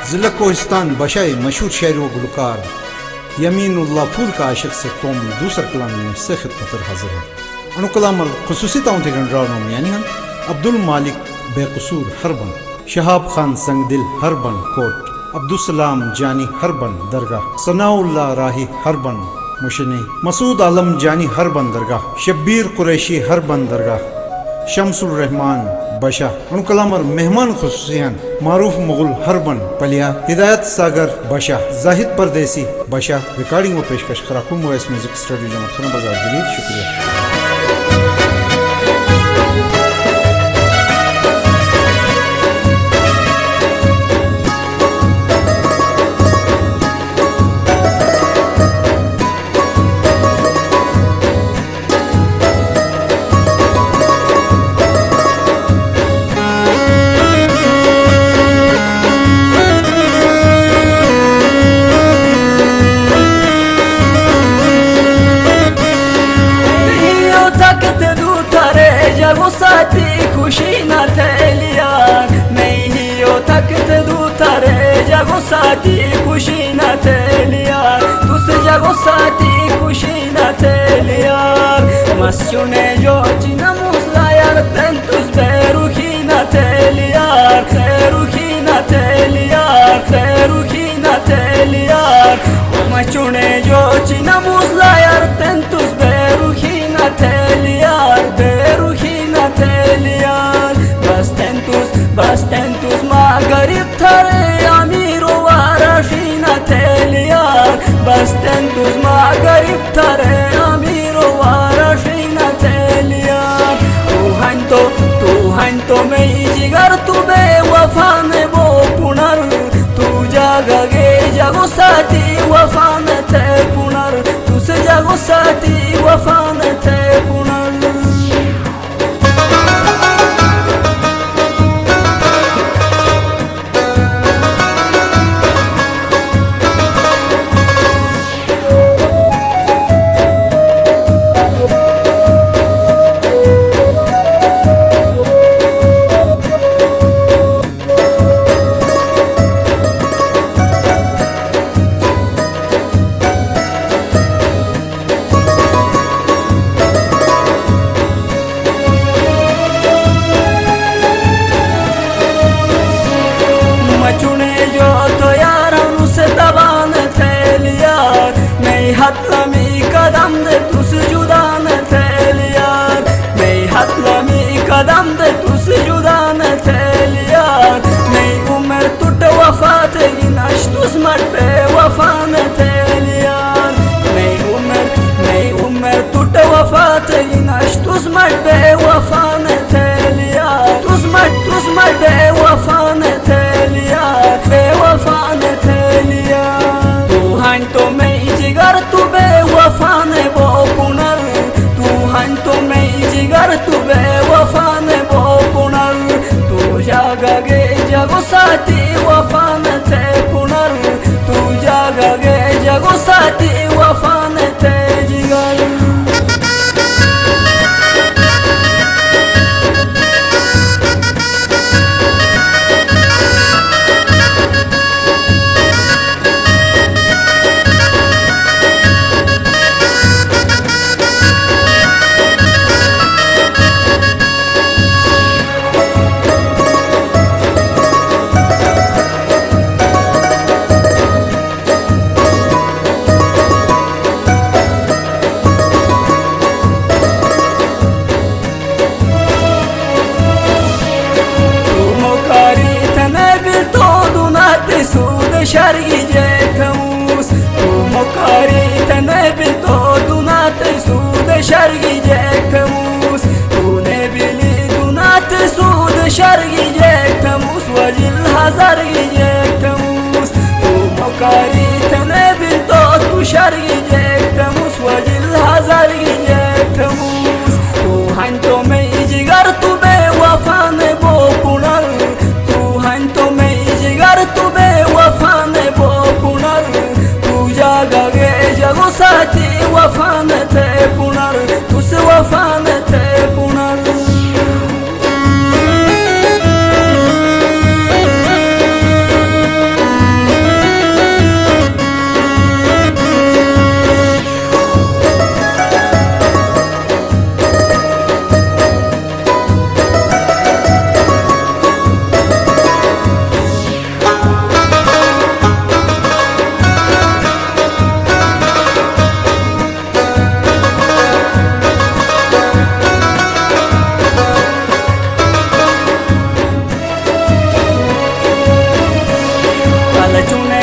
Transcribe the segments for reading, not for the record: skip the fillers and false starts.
जिला कोहिस्तान बशाई मशहूर शायर व गुलकार यमीनुल्लाह फूल का आशिक से कौम दूसरा कलाम में से खिदमत हाजिर है। अनु कलाम खसूसी ताउन थे गंडराव यानी हम अब्दुल मालिक बेकसूर हरबन, शहाब खान संगदिल हरबन कोट, अब्दुल सलाम जानी हरबन दरगाह, सनाउल्लाह राही हरबन मुशनी, मसूद आलम जानी हरबन दरगाह, शब्बीर कुरैशी हरबन दरगाह, शमसुल रहमान बशा। उन कलामर मेहमान खुसूसियन मारूफ मुगल हरबन पलिया, हिदायत सागर बशा, जाहिद परदेसी बशा। रिकॉर्डिंग व पेशकश खराकुम वॉइस म्यूजिक स्टूडियो जमत खाना बाजार दिल्ली। शुक्रिया। खुशी न थैलिया नहीं हो थकत दूतारे जगो साथी खुशी न थैलिया तुस जगो साथी खुशी न थैलिया मस्युने जो चिना मुसला यार तन तुस बेरुखी न थैलिया बेरुखी न थैलिया बेरुखी न थैलिया मस्युने जो चिना मुसला यार तन तुस बेरुखी न थैलिया बेरुखी न थैलिया बस तेंतुस मा गरीब थरे अमीरो वारशी न थैलिया बस तेंतुस मा गरीब थरे अमीरो वारशी न थैलिया तू हन तो मैं जिगर तू बेवफा में वो पुनर तू जागे जगो साथी वफा में थे पुनर तुझसे जगो साथी वफा में थे पुनर। हतलमी कदम दे तुस जुदा न थैलिया मैं हतलमी कदम दे तुस जुदा न थैलिया मैं उम्र टूट वफा थे नश तुस मर पे वफा न थैलिया मैं उम्र टूट वफा थे नश तुस मर पे वफा न थैलिया तुस मर पे वफा न थैलिया बेवफा न थैलिया तू हन तो मैं जिगर तू बेवफा ने वो पुनर तू हन तो मैं जिगर तू बेवफा ने वो पुनर तू जागे जगो साथी वफा न थे पुनर तू जागे जगो साथी वफा न थे जिगर। शर्गी जेठमूस तू मुकारी तने बिल तो दुनात सूद शर्गी जेठमूस तूने बिली दुनात सूद शर्गी जेठमूस वजिल हज़ारगी जेठमूस तू मुकारी तने बिल तो तू शर्गी जेठमूस वजिल हज़ारगी जेठमूस तू हन तो मैं जिगर तू बेवफा ने वो पुनर तू हन तो मैं जिगर तू बेवफा ने वो पुनर तू जागे जगो साथी वफा न थे पुनर तुस वफा न थे पुनर।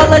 ala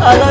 ala